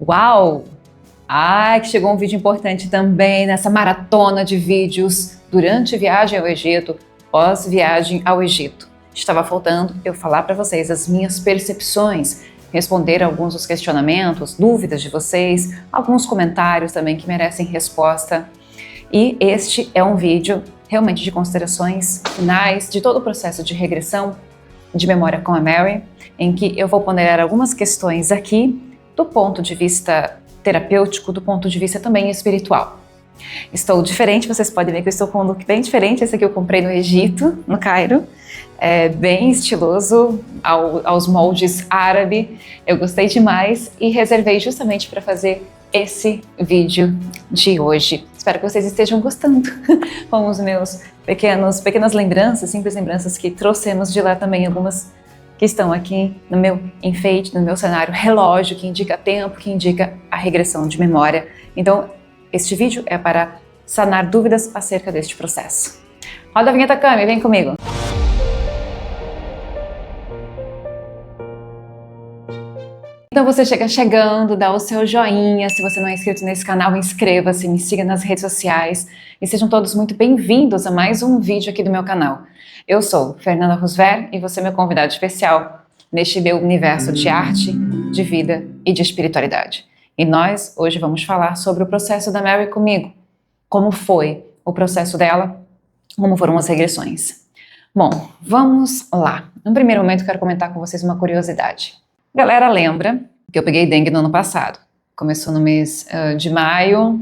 Uau! Ai, que chegou um vídeo importante também nessa maratona de vídeos durante a viagem ao Egito, pós-viagem ao Egito. Estava faltando eu falar para vocês as minhas percepções, responder alguns dos questionamentos, dúvidas de vocês, alguns comentários também que merecem resposta. E este é um vídeo realmente de considerações finais de todo o processo de regressão de memória com a Mary, em que eu vou ponderar algumas questões aqui do ponto de vista terapêutico, do ponto de vista também espiritual. Estou diferente, vocês podem ver que eu estou com um look bem diferente. Esse aqui eu comprei no Egito, no Cairo, bem estiloso, aos moldes árabe. Eu gostei demais e reservei justamente para fazer esse vídeo de hoje. Espero que vocês estejam gostando com os meus pequenas lembranças, simples lembranças que trouxemos de lá também, algumas que estão aqui no meu enfeite, no meu cenário relógio, que indica tempo, que indica a regressão de memória. Então, este vídeo é para sanar dúvidas acerca deste processo. Roda a vinheta, Cami, vem comigo! Então você chega chegando, dá o seu joinha, se você não é inscrito nesse canal, inscreva-se, me siga nas redes sociais e sejam todos muito bem-vindos a mais um vídeo aqui do meu canal. Eu sou Fernanda Roosevelt e você é meu convidado especial neste meu universo de arte, de vida e de espiritualidade. E nós hoje vamos falar sobre o processo da Mary comigo, como foi o processo dela, como foram as regressões. Bom, vamos lá. No primeiro momento eu quero comentar com vocês uma curiosidade. Galera, lembra que eu peguei dengue no ano passado? Começou no mês de maio,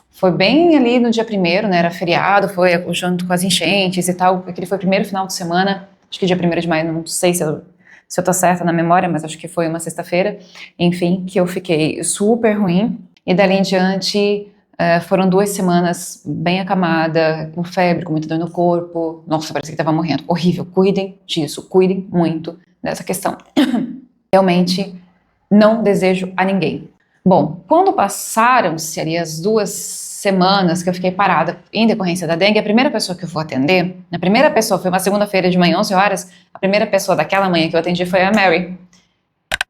foi bem ali no dia 1º, né? Era feriado, foi junto com as enchentes e tal. Aquele foi o primeiro final de semana, acho que dia 1º de maio, não sei se eu tô certa na memória, mas acho que foi uma sexta-feira. Enfim, que eu fiquei super ruim. E dali em diante foram 2 semanas bem acamada, com febre, com muita dor no corpo. Nossa, parecia que estava morrendo. Horrível. Cuidem disso, cuidem muito dessa questão. Realmente não desejo a ninguém. Bom, quando passaram-se ali as 2 semanas que eu fiquei parada em decorrência da dengue, a primeira pessoa que eu vou atender, a primeira pessoa, foi uma segunda-feira de manhã, 11 horas, a primeira pessoa daquela manhã que eu atendi foi a Mary.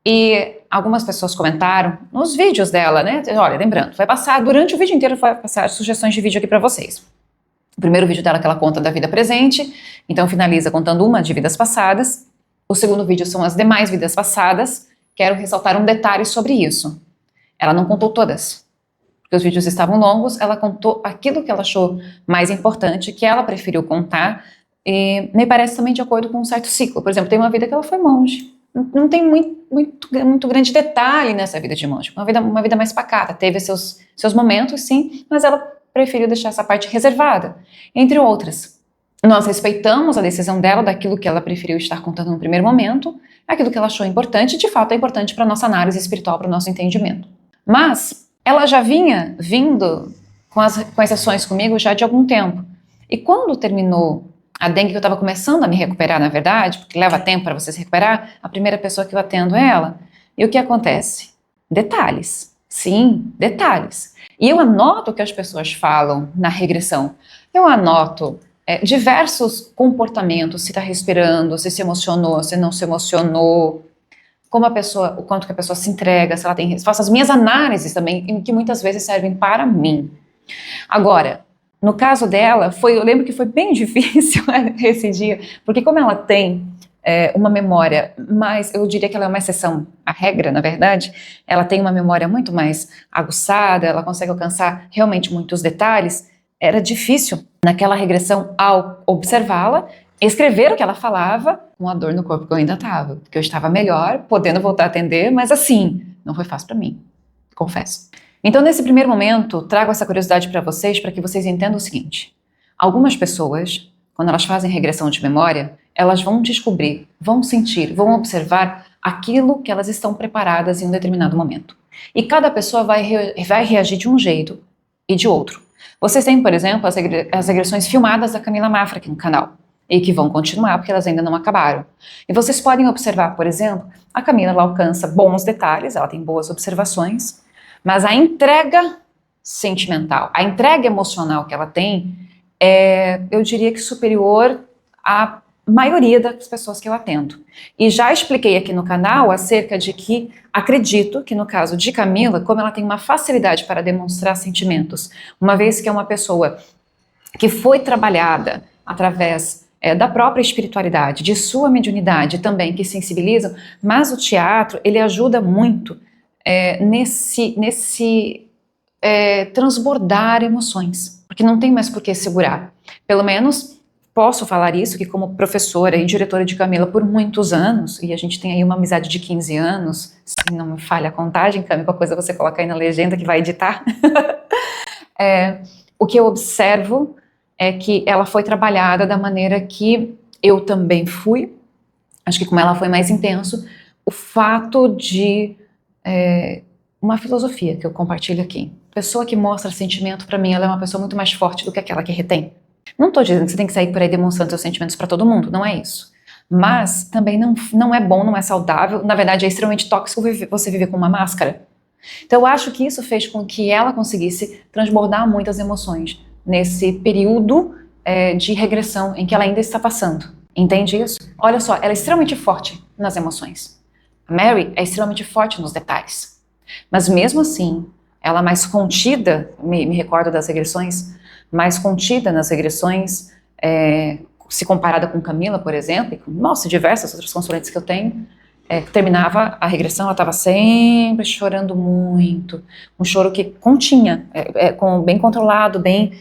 E algumas pessoas comentaram nos vídeos dela, né? Olha, lembrando, vai passar, durante o vídeo inteiro vai passar sugestões de vídeo aqui pra vocês. O primeiro vídeo dela que ela conta da vida presente, então finaliza contando uma de vidas passadas. O segundo vídeo são as demais vidas passadas. Quero ressaltar um detalhe sobre isso. Ela não contou todas, porque os vídeos estavam longos, ela contou aquilo que ela achou mais importante, que ela preferiu contar, e me parece também de acordo com um certo ciclo. Por exemplo, tem uma vida que ela foi monge. Não tem muito grande detalhe nessa vida de monge. Uma vida mais pacata. Teve seus momentos, sim, mas ela preferiu deixar essa parte reservada, entre outras. Nós respeitamos a decisão dela, daquilo que ela preferiu estar contando no primeiro momento, aquilo que ela achou importante, de fato é importante para a nossa análise espiritual, para o nosso entendimento. Mas ela já vinha vindo com as sessões comigo já de algum tempo. E quando terminou a dengue, que eu estava começando a me recuperar, na verdade, porque leva tempo para você se recuperar, a primeira pessoa que eu atendo é ela. E o que acontece? Detalhes. Sim, detalhes. E eu anoto o que as pessoas falam na regressão. Eu anoto diversos comportamentos, se está respirando, se emocionou, se não se emocionou, o quanto que a pessoa se entrega, se ela tem, faço as minhas análises também, que muitas vezes servem para mim. Agora, no caso dela, eu lembro que foi bem difícil esse dia, porque como ela tem uma memória mais, eu diria que ela é uma exceção à regra, na verdade, ela tem uma memória muito mais aguçada, ela consegue alcançar realmente muitos detalhes. Era difícil, naquela regressão, ao observá-la, escrever o que ela falava, com a dor no corpo que eu ainda estava, porque eu estava melhor, podendo voltar a atender, mas assim, não foi fácil para mim, confesso. Então, nesse primeiro momento, trago essa curiosidade para que vocês entendam o seguinte: algumas pessoas, quando elas fazem regressão de memória, elas vão descobrir, vão sentir, vão observar aquilo que elas estão preparadas em um determinado momento. E cada pessoa vai reagir de um jeito e de outro. Vocês têm, por exemplo, as regressões filmadas da Camila Mafra aqui no canal, e que vão continuar porque elas ainda não acabaram. E vocês podem observar, por exemplo, a Camila ela alcança bons detalhes, ela tem boas observações, mas a entrega sentimental, a entrega emocional que ela tem eu diria que superior a maioria das pessoas que eu atendo. E já expliquei aqui no canal acerca de que acredito que no caso de Camila, como ela tem uma facilidade para demonstrar sentimentos, uma vez que é uma pessoa que foi trabalhada através da própria espiritualidade, de sua mediunidade também, que sensibilizam, mas o teatro, ele ajuda muito nesse transbordar emoções, porque não tem mais por que segurar. Pelo menos posso falar isso, que como professora e diretora de Camila por muitos anos, e a gente tem aí uma amizade de 15 anos, se não me falha a contagem, Camila, qualquer coisa você coloca aí na legenda que vai editar. O que eu observo é que ela foi trabalhada da maneira que eu também fui, acho que como ela foi mais intenso, o fato de uma filosofia que eu compartilho aqui. Pessoa que mostra sentimento, para mim, ela é uma pessoa muito mais forte do que aquela que retém. Não estou dizendo que você tem que sair por aí demonstrando seus sentimentos para todo mundo, não é isso. Mas também não é bom, não é saudável, na verdade é extremamente tóxico você viver com uma máscara. Então eu acho que isso fez com que ela conseguisse transbordar muitas emoções nesse período de regressão em que ela ainda está passando. Entende isso? Olha só, ela é extremamente forte nas emoções. A Mary é extremamente forte nos detalhes. Mas mesmo assim, ela mais contida, me recordo das regressões, mais contida nas regressões, se comparada com Camila, por exemplo, e com, nossa, diversas outras consulentes que eu tenho, terminava a regressão, ela estava sempre chorando muito, um choro que continha, bem controlado, bem,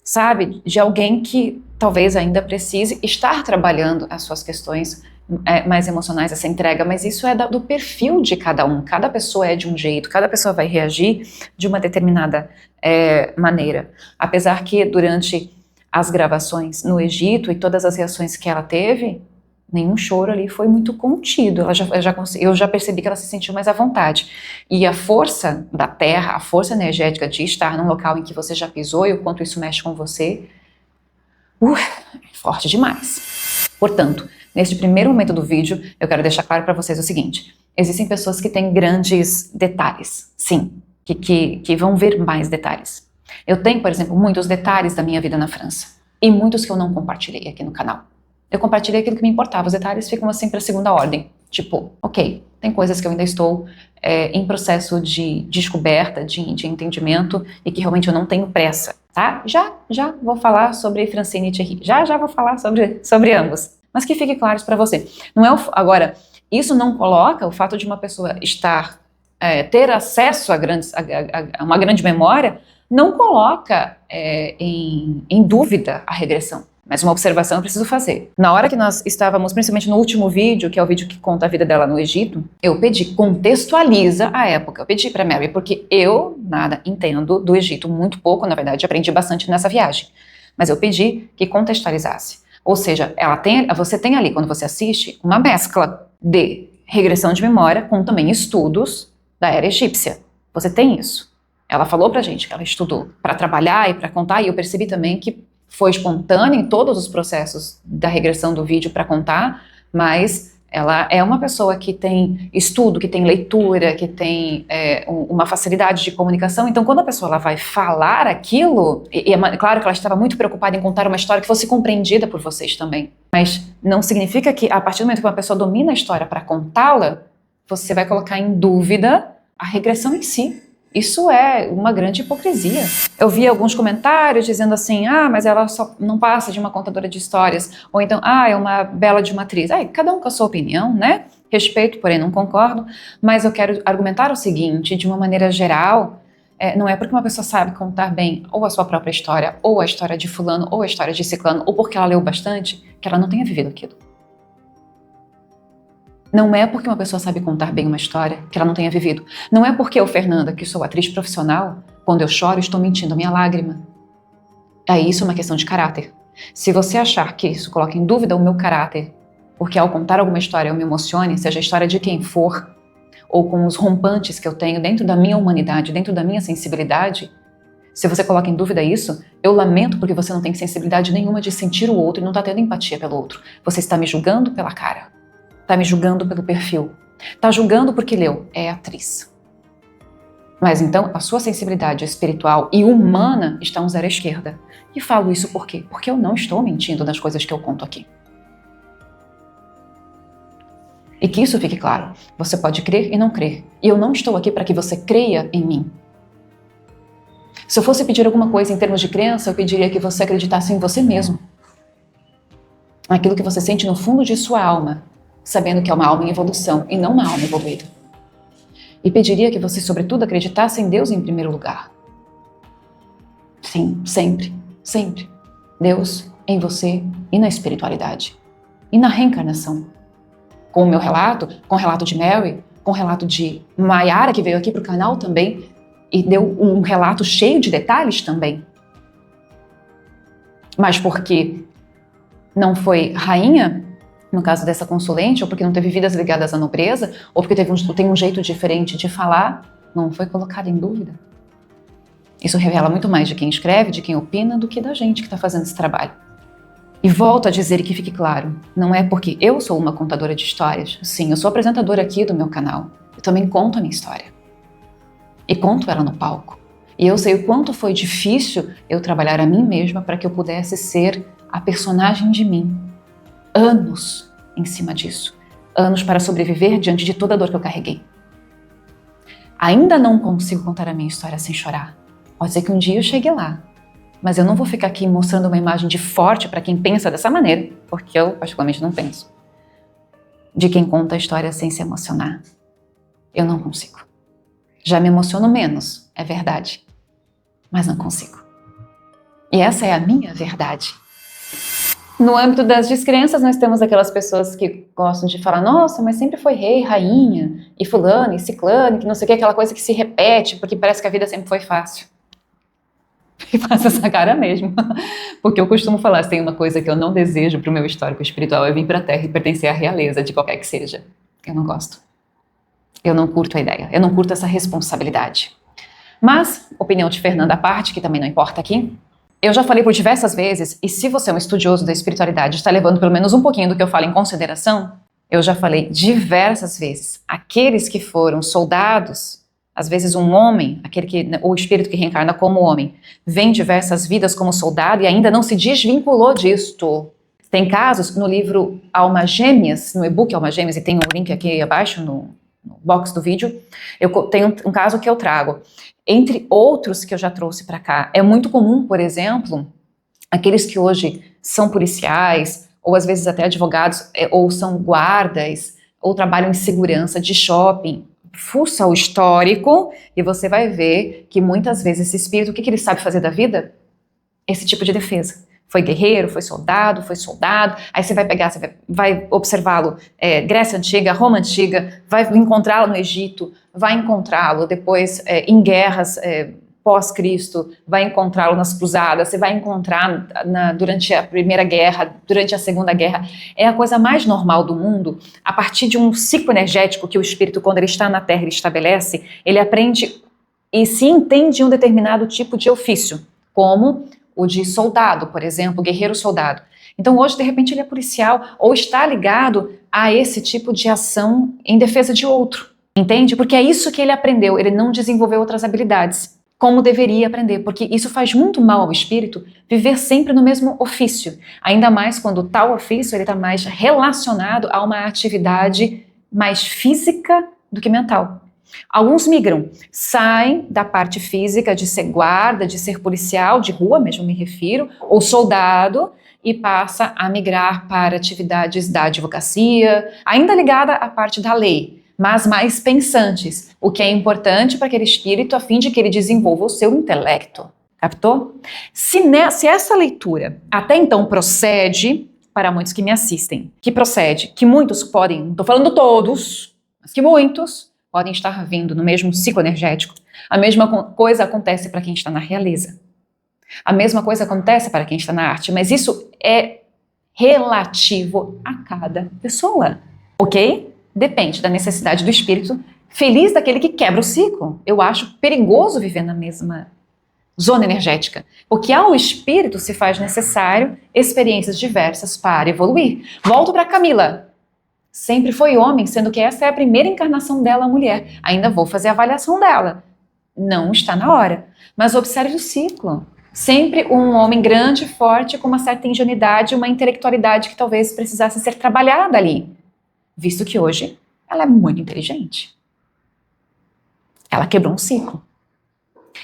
sabe, de alguém que talvez ainda precise estar trabalhando as suas questões mais emocionais, essa entrega, mas isso é do perfil de cada um, cada pessoa é de um jeito, cada pessoa vai reagir de uma determinada maneira, apesar que durante as gravações no Egito e todas as reações que ela teve, nenhum choro ali foi muito contido, eu já percebi que ela se sentiu mais à vontade, e a força da terra, a força energética de estar num local em que você já pisou e o quanto isso mexe com você, forte demais. Portanto, neste primeiro momento do vídeo, eu quero deixar claro para vocês o seguinte, existem pessoas que têm grandes detalhes, sim, que vão ver mais detalhes. Eu tenho, por exemplo, muitos detalhes da minha vida na França, e muitos que eu não compartilhei aqui no canal. Eu compartilhei aquilo que me importava, os detalhes ficam assim para segunda ordem, tipo, ok, tem coisas que eu ainda estou em processo de descoberta, de entendimento, e que realmente eu não tenho pressa, tá? Já vou falar sobre Francine e Thierry, já vou falar sobre ambos. Mas que fique claro isso para você. Não é agora, isso não coloca o fato de uma pessoa ter acesso a uma grande memória, não coloca em dúvida a regressão. Mas uma observação eu preciso fazer. Na hora que nós estávamos, principalmente no último vídeo, que é o vídeo que conta a vida dela no Egito, eu pedi, contextualiza a época. Eu pedi para Mary, porque eu nada entendo do Egito, muito pouco, na verdade, aprendi bastante nessa viagem. Mas eu pedi que contextualizasse. Ou seja, você tem ali, quando você assiste, uma mescla de regressão de memória com também estudos da era egípcia. Você tem isso. Ela falou pra gente que ela estudou para trabalhar e para contar, e eu percebi também que foi espontânea em todos os processos da regressão do vídeo para contar, mas ela é uma pessoa que tem estudo, que tem leitura, que tem uma facilidade de comunicação. Então, quando a pessoa ela vai falar aquilo, claro que ela estava muito preocupada em contar uma história que fosse compreendida por vocês também, mas não significa que a partir do momento que uma pessoa domina a história para contá-la, você vai colocar em dúvida a regressão em si. Isso é uma grande hipocrisia. Eu vi alguns comentários dizendo assim, mas ela só não passa de uma contadora de histórias, ou então, é uma bela de uma atriz. Cada um com a sua opinião, né? Respeito, porém não concordo, mas eu quero argumentar o seguinte, de uma maneira geral, não é porque uma pessoa sabe contar bem ou a sua própria história, ou a história de fulano, ou a história de ciclano, ou porque ela leu bastante, que ela não tenha vivido aquilo. Não é porque uma pessoa sabe contar bem uma história que ela não tenha vivido. Não é porque eu, Fernanda, que sou atriz profissional, quando eu choro, estou mentindo a minha lágrima. Aí isso é uma questão de caráter. Se você achar que isso coloca em dúvida o meu caráter, porque ao contar alguma história eu me emocione, seja a história de quem for, ou com os rompantes que eu tenho dentro da minha humanidade, dentro da minha sensibilidade, se você coloca em dúvida isso, eu lamento porque você não tem sensibilidade nenhuma de sentir o outro e não está tendo empatia pelo outro. Você está me julgando pela cara. Tá me julgando pelo perfil. Tá julgando porque leu. É atriz. Mas então a sua sensibilidade espiritual e humana está um zero à esquerda. E falo isso por quê? Porque eu não estou mentindo nas coisas que eu conto aqui. E que isso fique claro. Você pode crer e não crer. E eu não estou aqui para que você creia em mim. Se eu fosse pedir alguma coisa em termos de crença, eu pediria que você acreditasse em você mesmo. Aquilo que você sente no fundo de sua alma, sabendo que é uma alma em evolução e não uma alma evoluída. E pediria que você, sobretudo, acreditasse em Deus em primeiro lugar. Sim, sempre, sempre. Deus em você e na espiritualidade. E na reencarnação. Com o meu relato, com o relato de Mary, com o relato de Mayara, que veio aqui para o canal também, e deu um relato cheio de detalhes também. Mas porque não foi rainha, no caso dessa consulente, ou porque não teve vidas ligadas à nobreza, ou porque tem um jeito diferente de falar, não foi colocado em dúvida. Isso revela muito mais de quem escreve, de quem opina, do que da gente que está fazendo esse trabalho. E volto a dizer e que fique claro, não é porque eu sou uma contadora de histórias. Sim, eu sou apresentadora aqui do meu canal. Eu também conto a minha história. E conto ela no palco. E eu sei o quanto foi difícil eu trabalhar a mim mesma para que eu pudesse ser a personagem de mim. Anos em cima disso. Anos para sobreviver diante de toda a dor que eu carreguei. Ainda não consigo contar a minha história sem chorar. Pode ser que um dia eu chegue lá. Mas eu não vou ficar aqui mostrando uma imagem de forte para quem pensa dessa maneira, porque eu particularmente não penso. De quem conta a história sem se emocionar. Eu não consigo. Já me emociono menos, é verdade. Mas não consigo. E essa é a minha verdade. No âmbito das descrenças, nós temos aquelas pessoas que gostam de falar, nossa, mas sempre foi rei, rainha, e fulano, e ciclano, que não sei o que, aquela coisa que se repete, porque parece que a vida sempre foi fácil. E faço essa cara mesmo, porque eu costumo falar, se tem uma coisa que eu não desejo para o meu histórico espiritual, é vir para a Terra e pertencer à realeza, de qualquer que seja. Eu não gosto. Eu não curto a ideia, eu não curto essa responsabilidade. Mas, opinião de Fernanda à parte, que também não importa aqui, eu já falei por diversas vezes, e se você é um estudioso da espiritualidade, está levando pelo menos um pouquinho do que eu falo em consideração, eu já falei diversas vezes, aqueles que foram soldados, às vezes um homem, o espírito que reencarna como homem, vem diversas vidas como soldado e ainda não se desvinculou disto. Tem casos no livro Almas Gêmeas, no e-book Almas Gêmeas, e tem um link aqui abaixo no box do vídeo, eu tenho um caso que eu trago. Entre outros que eu já trouxe para cá, é muito comum, por exemplo, aqueles que hoje são policiais, ou às vezes até advogados, ou são guardas, ou trabalham em segurança de shopping. Fuça o histórico e você vai ver que muitas vezes esse espírito, o que ele sabe fazer da vida? Esse tipo de defesa. Foi guerreiro, foi soldado, aí você vai pegar, você vai observá-lo, Grécia Antiga, Roma Antiga, vai encontrá-lo no Egito, vai encontrá-lo depois em guerras pós-Cristo, vai encontrá-lo nas cruzadas, você vai encontrar durante a Primeira Guerra, durante a Segunda Guerra. É a coisa mais normal do mundo, a partir de um ciclo energético que o espírito, quando ele está na Terra, ele estabelece, ele aprende e se entende um determinado tipo de ofício, como o de soldado, por exemplo, guerreiro-soldado. Então hoje, de repente, ele é policial ou está ligado a esse tipo de ação em defesa de outro, entende? Porque é isso que ele aprendeu, ele não desenvolveu outras habilidades, como deveria aprender, porque isso faz muito mal ao espírito, viver sempre no mesmo ofício, ainda mais quando tal ofício está mais relacionado a uma atividade mais física do que mental. Alguns migram, saem da parte física de ser guarda, de ser policial, de rua mesmo me refiro, ou soldado, e passa a migrar para atividades da advocacia, ainda ligada à parte da lei, mas mais pensantes, o que é importante para aquele espírito a fim de que ele desenvolva o seu intelecto. Captou? Se essa leitura até então procede, para muitos que me assistem, que procede, que muitos podem, não estou falando todos, mas que muitos podem estar vindo no mesmo ciclo energético. A mesma coisa acontece para quem está na realeza. A mesma coisa acontece para quem está na arte, mas isso é relativo a cada pessoa, ok? Depende da necessidade do espírito feliz daquele que quebra o ciclo. Eu acho perigoso viver na mesma zona energética, porque ao espírito se faz necessário experiências diversas para evoluir. Volto para Camila. Sempre foi homem, sendo que essa é a primeira encarnação dela, mulher. Ainda vou fazer a avaliação dela. Não está na hora. Mas observe o ciclo. Sempre um homem grande, forte, com uma certa ingenuidade, uma intelectualidade que talvez precisasse ser trabalhada ali. Visto que hoje ela é muito inteligente. Ela quebrou um ciclo.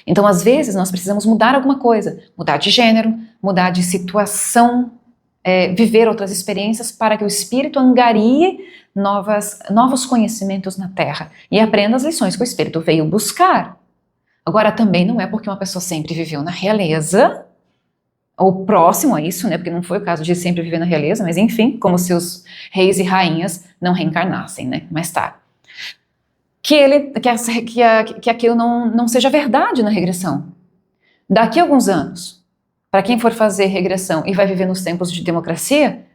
Então, às vezes, nós precisamos mudar alguma coisa. Mudar de gênero, mudar de situação, viver outras experiências para que o espírito angarie novos conhecimentos na Terra e aprenda as lições que o espírito veio buscar. Agora, também não é porque uma pessoa sempre viveu na realeza, ou próximo a isso, né? Porque não foi o caso de sempre viver na realeza, mas enfim, como se os reis e rainhas não reencarnassem, né? Mas tá. Que aquilo não seja verdade na regressão. Daqui a alguns anos, para quem for fazer regressão e vai viver nos tempos de democracia,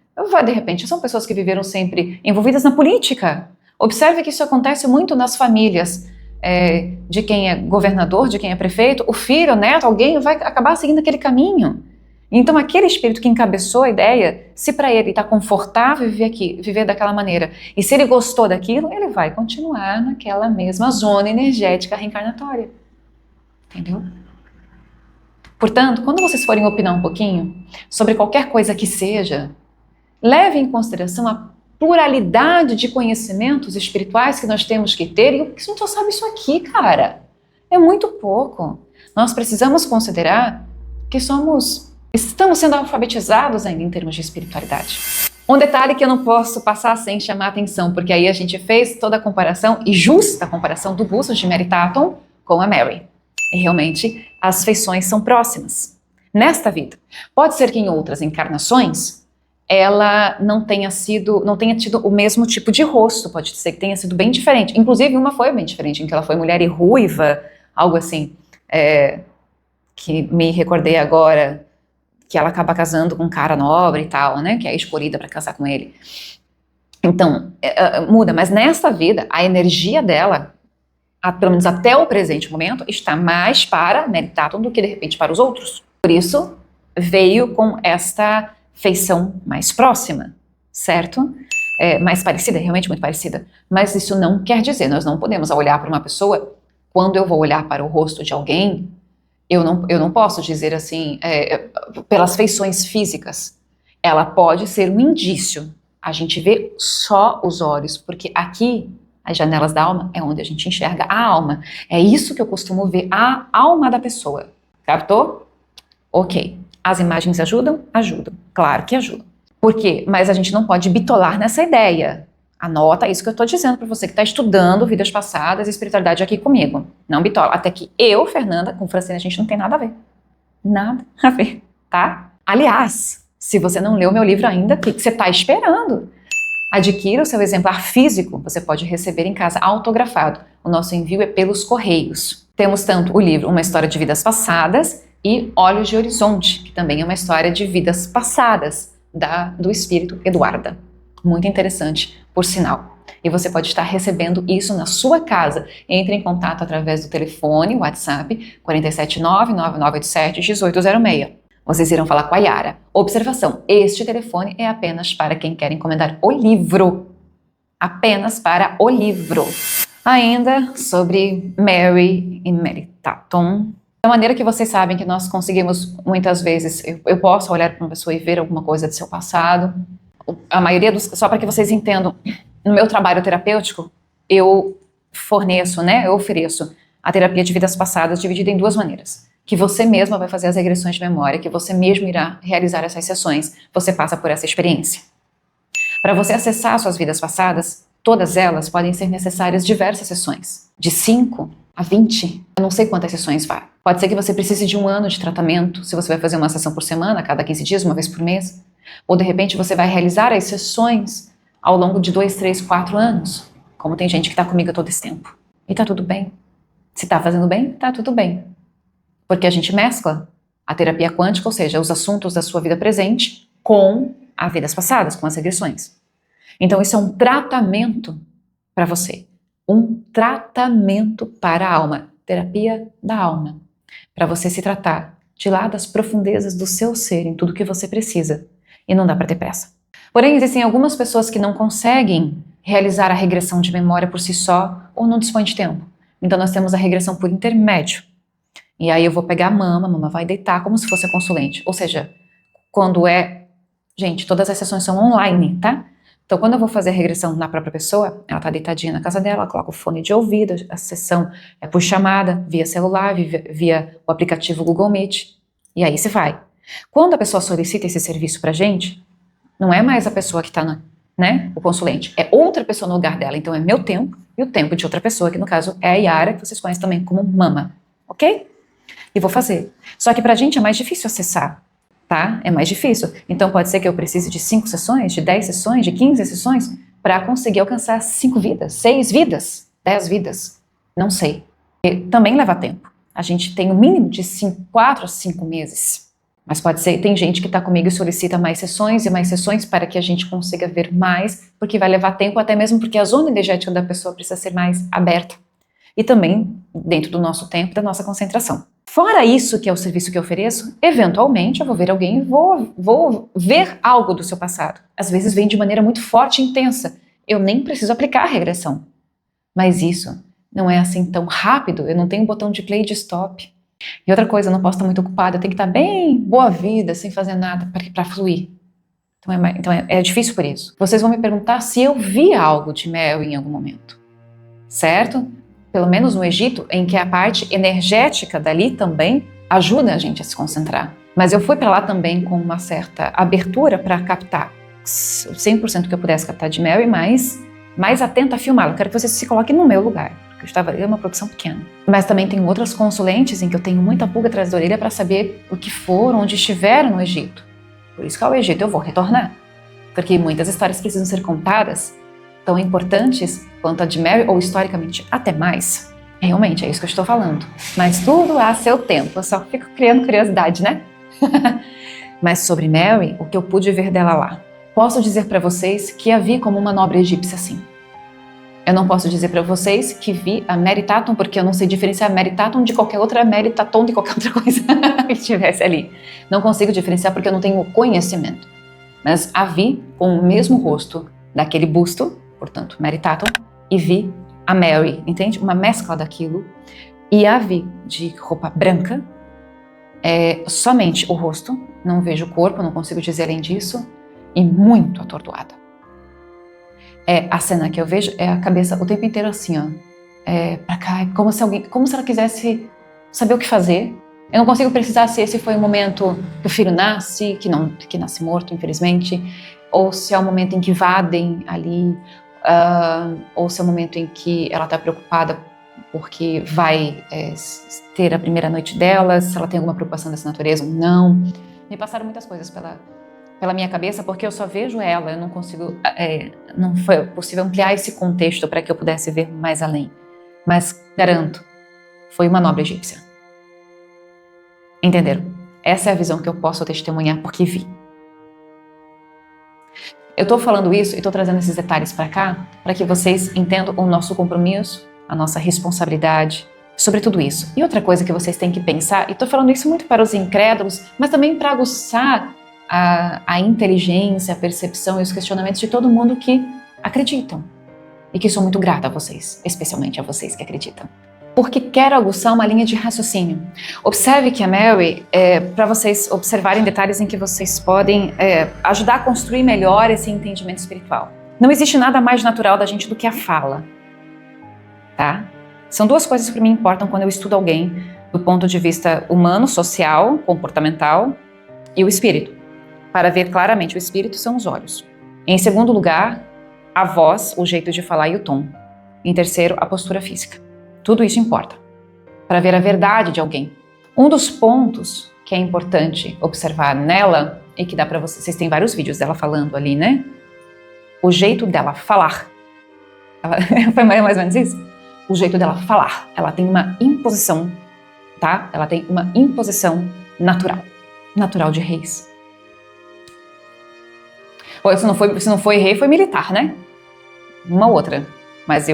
de repente, são pessoas que viveram sempre envolvidas na política. Observe que isso acontece muito nas famílias. De quem é governador, de quem é prefeito, o filho, o neto, alguém vai acabar seguindo aquele caminho. Então aquele espírito que encabeçou a ideia, se para ele está confortável viver daquela maneira, e se ele gostou daquilo, ele vai continuar naquela mesma zona energética reencarnatória. Entendeu? Portanto, quando vocês forem opinar um pouquinho sobre qualquer coisa que seja, leve em consideração a pluralidade de conhecimentos espirituais que nós temos que ter, e a gente só sabe isso aqui, cara. É muito pouco. Nós precisamos considerar que estamos sendo alfabetizados ainda em termos de espiritualidade. Um detalhe que eu não posso passar sem chamar a atenção, porque aí a gente fez toda a comparação, e justa comparação, do busto de Mary Tatum com a Mary. E realmente as feições são próximas. Nesta vida. Pode ser que em outras encarnações ela não tenha tido o mesmo tipo de rosto, pode ser que tenha sido bem diferente. Inclusive, uma foi bem diferente, em que ela foi mulher e ruiva, algo assim, que me recordei agora, que ela acaba casando com um cara nobre e tal, né, que é escolhida para casar com ele. Então, muda, mas nesta vida, a energia dela, pelo menos até o presente momento, está mais para Mary Tatum do que, de repente, para os outros. Por isso, veio com esta feição mais próxima, certo? Mais parecida, realmente muito parecida. Mas isso não quer dizer, nós não podemos, ao olhar para uma pessoa, quando eu vou olhar para o rosto de alguém, eu não posso dizer assim, pelas feições físicas. Ela pode ser um indício. A gente vê só os olhos, porque aqui, as janelas da alma, é onde a gente enxerga a alma. É isso que eu costumo ver, a alma da pessoa. Captou? Ok. As imagens ajudam? Ajudam. Claro que ajudam. Por quê? Mas a gente não pode bitolar nessa ideia. Anota isso que eu estou dizendo para você que está estudando vidas passadas e espiritualidade aqui comigo. Não bitola. Até que eu, Fernanda, com Francine, a gente não tem nada a ver. Nada a ver, tá? Aliás, se você não leu meu livro ainda, o que você está esperando? Adquira o seu exemplar físico, você pode receber em casa autografado. O nosso envio é pelos correios. Temos tanto o livro Uma História de Vidas Passadas e Olhos de Horizonte, que também é uma história de vidas passadas do espírito Eduarda. Muito interessante, por sinal. E você pode estar recebendo isso na sua casa. Entre em contato através do telefone, WhatsApp, 479-9987-1806. Vocês irão falar com a Yara. Observação, este telefone é apenas para quem quer encomendar o livro. Apenas para o livro. Ainda sobre Mary e Mary Tatum. Da maneira que vocês sabem que nós conseguimos, muitas vezes, eu posso olhar para uma pessoa e ver alguma coisa do seu passado. A maioria só para que vocês entendam, no meu trabalho terapêutico, eu ofereço a terapia de vidas passadas dividida em duas maneiras. Que você mesma vai fazer as regressões de memória, que você mesmo irá realizar essas sessões, você passa por essa experiência. Para você acessar suas vidas passadas, todas elas podem ser necessárias diversas sessões, de 5 a 20, eu não sei quantas sessões vai. Pode ser que você precise de 1 ano de tratamento, se você vai fazer uma sessão por semana, a cada 15 dias, uma vez por mês. Ou de repente você vai realizar as sessões ao longo de 2, 3, 4 anos, como tem gente que está comigo todo esse tempo. E tá tudo bem. Se tá fazendo bem, tá tudo bem. Porque a gente mescla a terapia quântica, ou seja, os assuntos da sua vida presente com as vidas passadas, com as regressões. Então isso é um tratamento para você. Um tratamento para a alma. Terapia da alma. Para você se tratar de lá das profundezas do seu ser, em tudo que você precisa. E não dá para ter pressa. Porém, existem algumas pessoas que não conseguem realizar a regressão de memória por si só ou não dispõem de tempo. Então nós temos a regressão por intermédio. E aí eu vou pegar a mama vai deitar como se fosse a consulente. Ou seja, quando é... Gente, todas as sessões são online, tá? Então quando eu vou fazer a regressão na própria pessoa, ela tá deitadinha na casa dela, coloca o fone de ouvido, a sessão é por chamada, via celular, via o aplicativo Google Meet. E aí se vai. Quando a pessoa solicita esse serviço pra gente, não é mais a pessoa que tá o consulente, é outra pessoa no lugar dela. Então é meu tempo e o tempo de outra pessoa, que no caso é a Yara, que vocês conhecem também como mama, ok? E vou fazer. Só que pra gente é mais difícil acessar, tá? É mais difícil. Então pode ser que eu precise de 5 sessões, de 10 sessões, de 15 sessões, para conseguir alcançar 5 vidas, 6 vidas, 10 vidas. Não sei. E também leva tempo. A gente tem o mínimo de 4 a 5 meses. Mas pode ser, tem gente que está comigo e solicita mais sessões e mais sessões para que a gente consiga ver mais, porque vai levar tempo, até mesmo porque a zona energética da pessoa precisa ser mais aberta. E também dentro do nosso tempo, da nossa concentração. Fora isso, que é o serviço que eu ofereço, eventualmente eu vou ver alguém e vou ver algo do seu passado. Às vezes vem de maneira muito forte e intensa. Eu nem preciso aplicar a regressão. Mas isso não é assim tão rápido, eu não tenho um botão de play e de stop. E outra coisa, eu não posso estar muito ocupada, eu tenho que estar bem boa vida, sem fazer nada para fluir. Então é difícil por isso. Vocês vão me perguntar se eu vi algo de Mel em algum momento, certo? Pelo menos no Egito, em que a parte energética dali também ajuda a gente a se concentrar. Mas eu fui para lá também com uma certa abertura para captar 100% que eu pudesse captar de Mel e mais atenta a filmá-lo. Eu quero que vocês se coloquem no meu lugar. É uma produção pequena. Mas também tem outras consulentes em que eu tenho muita pulga atrás da orelha para saber o que foram, onde estiveram no Egito. Por isso que ao Egito eu vou retornar. Porque muitas histórias precisam ser contadas, tão importantes quanto a de Mary, ou historicamente até mais. Realmente, é isso que eu estou falando. Mas tudo há seu tempo, eu só fico criando curiosidade, né? Mas sobre Mary, o que eu pude ver dela lá. Posso dizer para vocês que a vi como uma nobre egípcia, sim. Eu não posso dizer para vocês que vi a Mary Tatum, porque eu não sei diferenciar a Mary Tatum de qualquer outra Mary Tatum, de qualquer outra coisa que estivesse ali. Não consigo diferenciar porque eu não tenho o conhecimento. Mas a vi com o mesmo rosto daquele busto, portanto, Mary Tatum, e vi a Mary, entende? Uma mescla daquilo. E a vi de roupa branca, somente o rosto, não vejo o corpo, não consigo dizer além disso, e muito atordoada. A cena que eu vejo é a cabeça o tempo inteiro assim, ó, pra cá, como se ela quisesse saber o que fazer. Eu não consigo precisar se esse foi o momento que o filho nasce, que nasce morto, infelizmente, ou se é o momento em que invadem ali, ou se é o momento em que ela está preocupada porque vai ter a primeira noite dela, se ela tem alguma preocupação dessa natureza ou não. Me passaram muitas coisas pela minha cabeça, porque eu só vejo ela, eu não consigo, não foi possível ampliar esse contexto para que eu pudesse ver mais além. Mas garanto, foi uma nobre egípcia. Entenderam? Essa é a visão que eu posso testemunhar porque vi. Eu estou falando isso e estou trazendo esses detalhes para cá para que vocês entendam o nosso compromisso, a nossa responsabilidade sobre tudo isso. E outra coisa que vocês têm que pensar, e estou falando isso muito para os incrédulos, mas também para aguçar a inteligência, a percepção e os questionamentos de todo mundo que acreditam. E que sou muito grata a vocês, especialmente a vocês que acreditam. Porque quero aguçar uma linha de raciocínio. Observe que a Mary, para vocês observarem detalhes em que vocês podem ajudar a construir melhor esse entendimento espiritual. Não existe nada mais natural da gente do que a fala. Tá? São duas coisas que para mim importam quando eu estudo alguém do ponto de vista humano, social, comportamental e o espírito. Para ver claramente, o espírito são os olhos. Em segundo lugar, a voz, o jeito de falar e o tom. Em terceiro, a postura física. Tudo isso importa para ver a verdade de alguém. Um dos pontos que é importante observar nela, e que dá para vocês têm vários vídeos dela falando ali, né? O jeito dela falar. Foi mais ou menos isso? O jeito dela falar. Ela tem uma imposição, tá? Ela tem uma imposição natural. Natural de reis. Ou se não foi rei, foi militar, né? Uma outra. Mas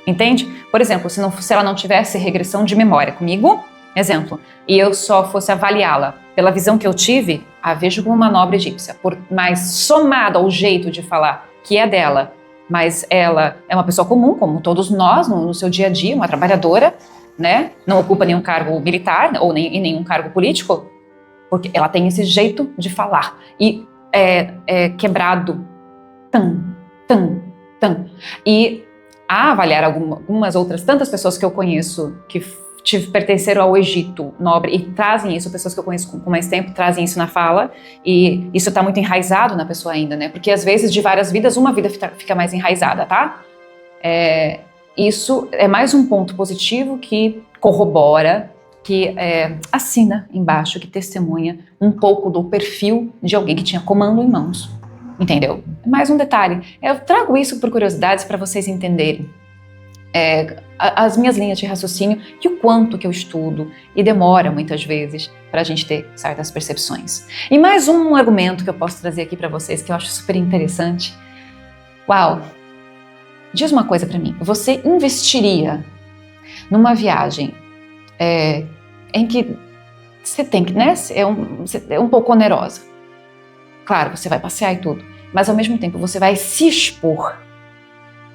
entende? Por exemplo, se ela não tivesse regressão de memória comigo, exemplo, e eu só fosse avaliá-la pela visão que eu tive, a vejo como uma nobre egípcia. Mas somado ao jeito de falar que é dela mas ela é uma pessoa comum, como todos nós, no seu dia a dia, uma trabalhadora, né? Não ocupa nenhum cargo militar ou nenhum cargo político, porque ela tem esse jeito de falar e é quebrado, e a avaliar algumas outras tantas pessoas que eu conheço que pertenceram ao Egito nobre e trazem isso, pessoas que eu conheço com mais tempo trazem isso na fala, e isso está muito enraizado na pessoa ainda, né? Porque às vezes de várias vidas, uma vida fica mais enraizada, tá? Isso é mais um ponto positivo que corrobora, que assina embaixo, que testemunha um pouco do perfil de alguém que tinha comando em mãos, entendeu? Mais um detalhe, eu trago isso por curiosidades para vocês entenderem as minhas linhas de raciocínio e o quanto que eu estudo e demora muitas vezes para a gente ter certas percepções. E mais um argumento que eu posso trazer aqui para vocês que eu acho super interessante. Uau! Diz uma coisa para mim, você investiria numa viagem em que você tem que, né, é um pouco onerosa. Claro, você vai passear e tudo, mas ao mesmo tempo você vai se expor.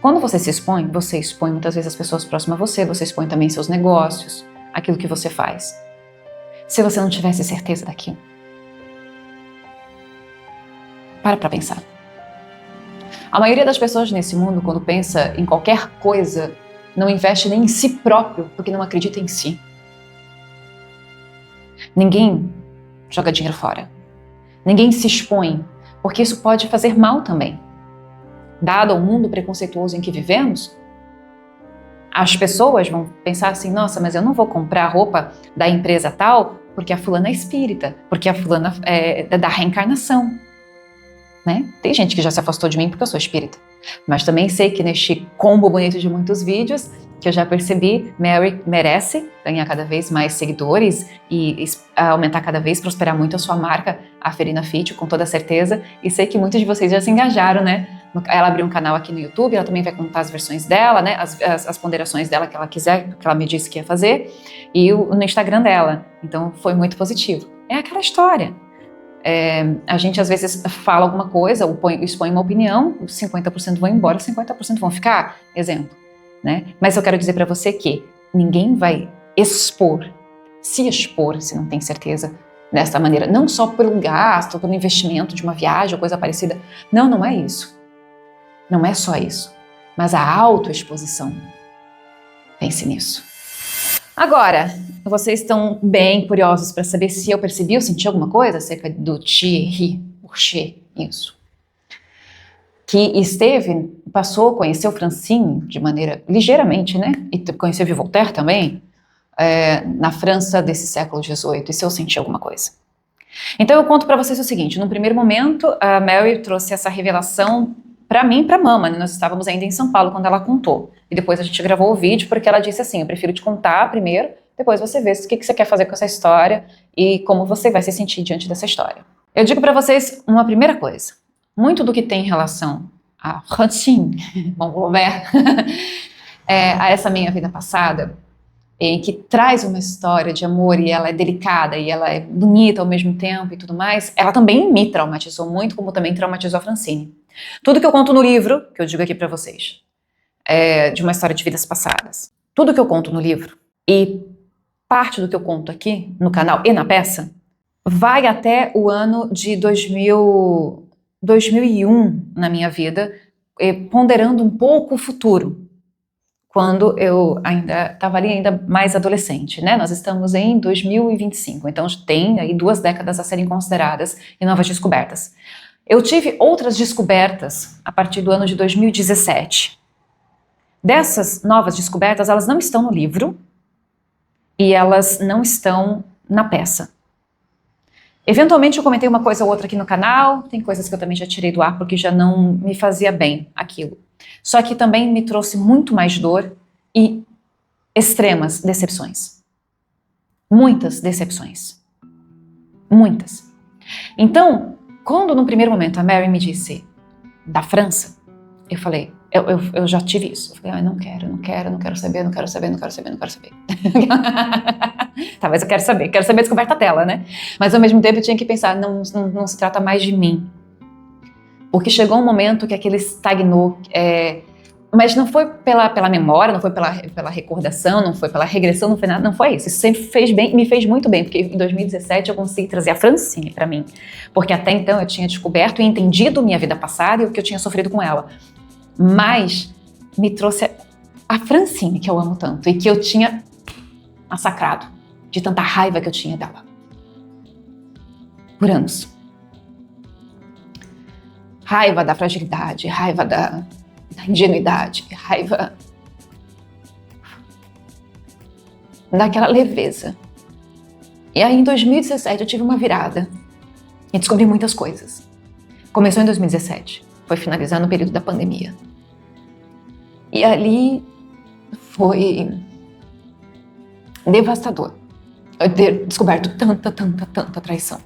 Quando você se expõe, você expõe muitas vezes as pessoas próximas a você expõe também seus negócios, aquilo que você faz. Se você não tivesse certeza daquilo, para pensar. A maioria das pessoas nesse mundo, quando pensa em qualquer coisa, não investe nem em si próprio, porque não acredita em si. Ninguém joga dinheiro fora. Ninguém se expõe, porque isso pode fazer mal também. Dado o mundo preconceituoso em que vivemos, as pessoas vão pensar assim, nossa, mas eu não vou comprar roupa da empresa tal, porque a fulana é espírita, porque a fulana é da reencarnação. Né? Tem gente que já se afastou de mim porque eu sou espírita. Mas também sei que neste combo bonito de muitos vídeos, que eu já percebi, Mary merece ganhar cada vez mais seguidores e aumentar cada vez, prosperar muito a sua marca, a Ferina Fit, com toda certeza. E sei que muitos de vocês já se engajaram, né? Ela abriu um canal aqui no YouTube, ela também vai contar as versões dela, né? As ponderações dela que ela quiser, que ela me disse que ia fazer, e no Instagram dela. Então foi muito positivo. É aquela história. A gente às vezes fala alguma coisa, expõe uma opinião, 50% vão embora, 50% vão ficar, exemplo, né? Mas eu quero dizer para você que ninguém vai se expor, se não tem certeza, dessa maneira, não só pelo gasto, pelo investimento de uma viagem ou coisa parecida, não é isso, não é só isso, mas a autoexposição, pense nisso. Agora, vocês estão bem curiosos para saber se eu percebi ou senti alguma coisa acerca do Thierry Bourchier, isso. Que conheceu Francine de maneira ligeiramente, né? E conheceu Voltaire também, na França desse século XVIII, e se eu senti alguma coisa. Então eu conto para vocês o seguinte, no primeiro momento, a Mary trouxe essa revelação para mim e para a Mama, né? Nós estávamos ainda em São Paulo quando ela contou. E depois a gente gravou o vídeo porque ela disse assim, eu prefiro te contar primeiro, depois você vê o que você quer fazer com essa história e como você vai se sentir diante dessa história. Eu digo para vocês uma primeira coisa, muito do que tem em relação a Francine, a essa minha vida passada, em que traz uma história de amor e ela é delicada e ela é bonita ao mesmo tempo e tudo mais, ela também me traumatizou muito, como também traumatizou a Francine. Tudo que eu conto no livro, que eu digo aqui pra vocês, de uma história de vidas passadas. Tudo que eu conto no livro e parte do que eu conto aqui no canal e na peça vai até o ano de 2001 na minha vida, ponderando um pouco o futuro, quando eu estava ali ainda mais adolescente, né? Nós estamos em 2025, então tem aí 2 décadas a serem consideradas e novas descobertas. Eu tive outras descobertas a partir do ano de 2017. Dessas novas descobertas, elas não estão no livro e elas não estão na peça. Eventualmente eu comentei uma coisa ou outra aqui no canal, tem coisas que eu também já tirei do ar porque já não me fazia bem aquilo. Só que também me trouxe muito mais dor e extremas decepções. Muitas decepções. Muitas. Então, quando no primeiro momento a Mary me disse da França, eu falei, eu já tive isso. Eu falei, não quero saber. Tá, mas eu quero saber a descoberta dela, né? Mas ao mesmo tempo eu tinha que pensar, não se trata mais de mim. Porque chegou um momento que aquilo estagnou, mas não foi pela memória, não foi pela recordação, não foi pela regressão, não foi nada, não foi isso. Isso sempre fez bem, me fez muito bem, porque em 2017 eu consegui trazer a Francine para mim. Porque até então eu tinha descoberto e entendido minha vida passada e o que eu tinha sofrido com ela. Mas me trouxe a Francine, que eu amo tanto, e que eu tinha massacrado, de tanta raiva que eu tinha dela. Por anos. Raiva da fragilidade, raiva da ingenuidade, raiva daquela leveza. E aí em 2017 eu tive uma virada e descobri muitas coisas. Começou em 2017, foi finalizando o período da pandemia. E ali foi devastador eu ter descoberto tanta traição.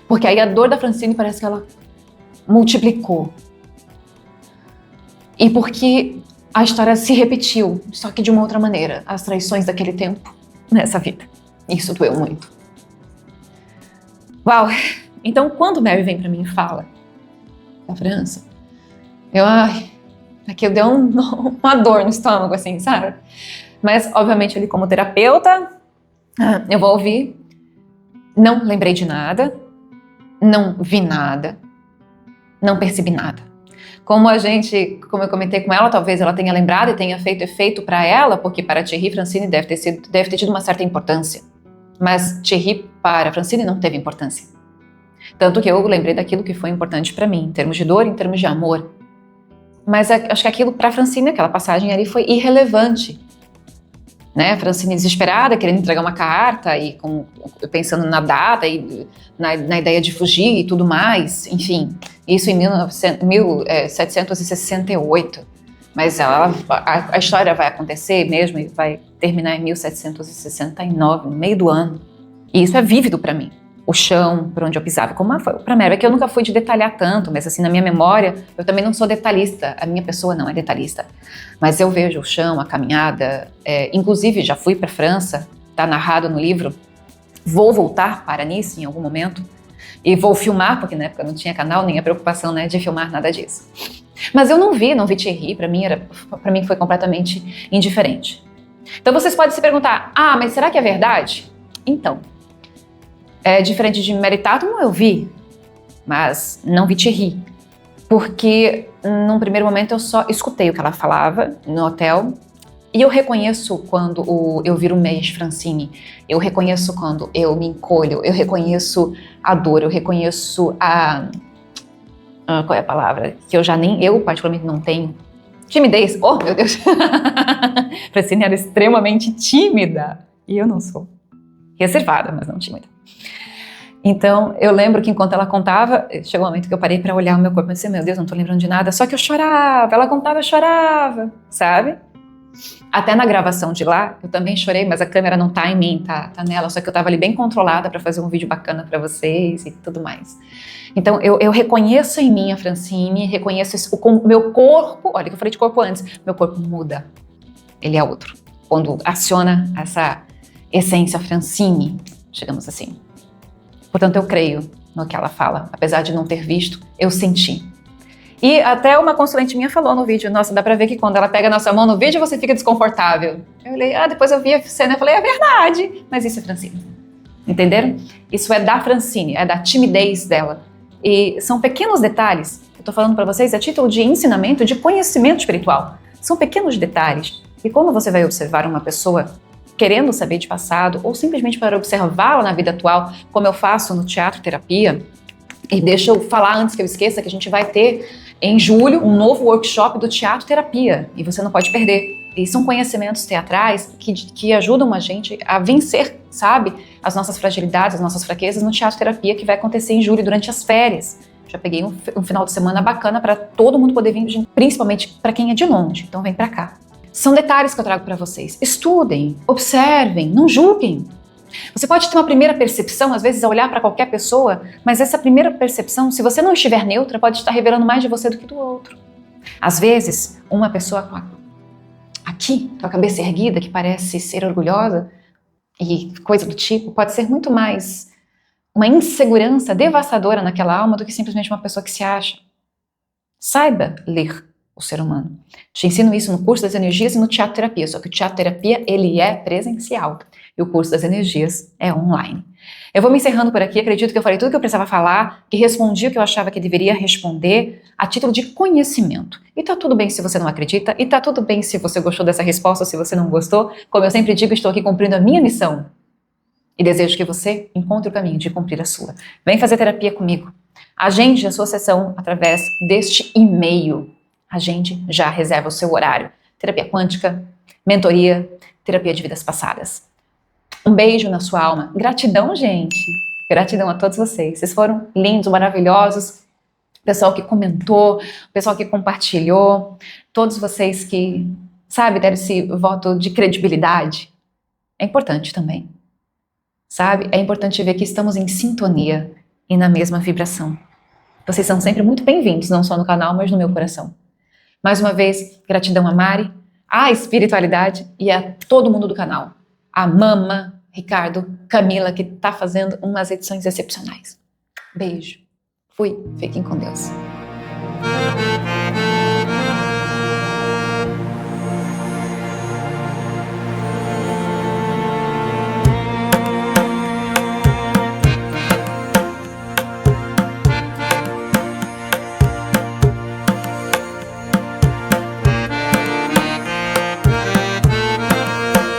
Porque aí a dor da Francine parece que ela multiplicou. E porque a história se repetiu, só que de uma outra maneira, as traições daquele tempo nessa vida. Isso doeu muito. Uau! Então, quando o Mary vem pra mim e fala da França, aquilo deu uma dor no estômago, assim, sabe? Mas, obviamente, ele como terapeuta, eu vou ouvir, não lembrei de nada, não vi nada, não percebi nada. Como eu comentei com ela, talvez ela tenha lembrado e tenha feito efeito para ela, porque para Thierry, Francine deve ter tido uma certa importância. Mas Thierry para Francine não teve importância. Tanto que eu lembrei daquilo que foi importante para mim, em termos de dor, em termos de amor. Mas acho que aquilo para Francine, aquela passagem ali foi irrelevante. Né? Francine desesperada, querendo entregar uma carta e pensando na data e na ideia de fugir e tudo mais, enfim, isso em 1768, mas a história vai acontecer mesmo e vai terminar em 1769, no meio do ano, e isso é vívido para mim. O chão, por onde eu pisava, como foi para Mary, é que eu nunca fui de detalhar tanto, mas assim, na minha memória, eu também não sou detalhista, a minha pessoa não é detalhista, mas eu vejo o chão, a caminhada, inclusive já fui para a França, está narrado no livro, vou voltar para Nice em algum momento, e vou filmar, porque na época não tinha canal, nem a preocupação, né, de filmar nada disso. Mas eu não vi Thierry, para mim foi completamente indiferente. Então vocês podem se perguntar, mas será que é verdade? Então, diferente de Mary Tatum, eu vi, mas não vi Thierry. Porque, num primeiro momento, eu só escutei o que ela falava no hotel. E eu reconheço quando eu viro mês Francine. Eu reconheço quando eu me encolho. Eu reconheço a dor. Eu reconheço qual é a palavra? Que eu particularmente não tenho. Timidez. Oh, meu Deus! Francine era extremamente tímida. E eu não sou. Reservada, mas não tímida. Então, eu lembro que enquanto ela contava, chegou um momento que eu parei para olhar o meu corpo e pensei, meu Deus, não tô lembrando de nada, só que eu chorava, ela contava, eu chorava, sabe? Até na gravação de lá, eu também chorei, mas a câmera não tá em mim, tá nela, só que eu tava ali bem controlada para fazer um vídeo bacana para vocês e tudo mais. Então, eu reconheço em mim a Francine, reconheço o meu corpo, olha que eu falei de corpo antes, meu corpo muda, ele é outro. Quando aciona essa essência Francine, digamos assim. Portanto, eu creio no que ela fala. Apesar de não ter visto, eu senti. E até uma consulente minha falou no vídeo, nossa, dá pra ver que quando ela pega a nossa mão no vídeo, você fica desconfortável. Eu olhei, depois eu vi a cena e falei, é verdade. Mas isso é Francine. Entenderam? Isso é da Francine, é da timidez dela. E são pequenos detalhes, eu tô falando pra vocês, a título de ensinamento, de conhecimento espiritual. São pequenos detalhes. E quando você vai observar uma pessoa querendo saber de passado, ou simplesmente para observá-la na vida atual, como eu faço no Teatro Terapia. E deixa eu falar antes que eu esqueça que a gente vai ter em julho um novo workshop do Teatro Terapia, e você não pode perder. E são conhecimentos teatrais que ajudam a gente a vencer, sabe, as nossas fragilidades, as nossas fraquezas no Teatro Terapia, que vai acontecer em julho durante as férias. Já peguei um final de semana bacana para todo mundo poder vir, principalmente para quem é de longe, então vem para cá. São detalhes que eu trago para vocês. Estudem, observem, não julguem. Você pode ter uma primeira percepção, às vezes, a olhar para qualquer pessoa, mas essa primeira percepção, se você não estiver neutra, pode estar revelando mais de você do que do outro. Às vezes, uma pessoa aqui, com a cabeça erguida, que parece ser orgulhosa, e coisa do tipo, pode ser muito mais uma insegurança devastadora naquela alma do que simplesmente uma pessoa que se acha. Saiba ler o ser humano. Te ensino isso no curso das energias e no teatro terapia, só que o teatro terapia ele é presencial e o curso das energias é online. Eu vou me encerrando por aqui, acredito que eu falei tudo que eu precisava falar, que respondi o que eu achava que deveria responder a título de conhecimento. E tá tudo bem se você não acredita, e tá tudo bem se você gostou dessa resposta ou se você não gostou. Como eu sempre digo, estou aqui cumprindo a minha missão e desejo que você encontre o caminho de cumprir a sua. Vem fazer terapia comigo. Agende a sua sessão através deste e-mail. Agende, já reserva o seu horário. Terapia quântica, mentoria, terapia de vidas passadas. Um beijo na sua alma. Gratidão, gente. Gratidão a todos vocês. Vocês foram lindos, maravilhosos. Pessoal que comentou, pessoal que compartilhou, todos vocês que, sabe, deram esse voto de credibilidade. É importante também. Sabe? É importante ver que estamos em sintonia e na mesma vibração. Vocês são sempre muito bem-vindos, não só no canal, mas no meu coração. Mais uma vez, gratidão a Mari, à espiritualidade e a todo mundo do canal. A Mama, Ricardo, Camila, que está fazendo umas edições excepcionais. Beijo. Fui. Fiquem com Deus.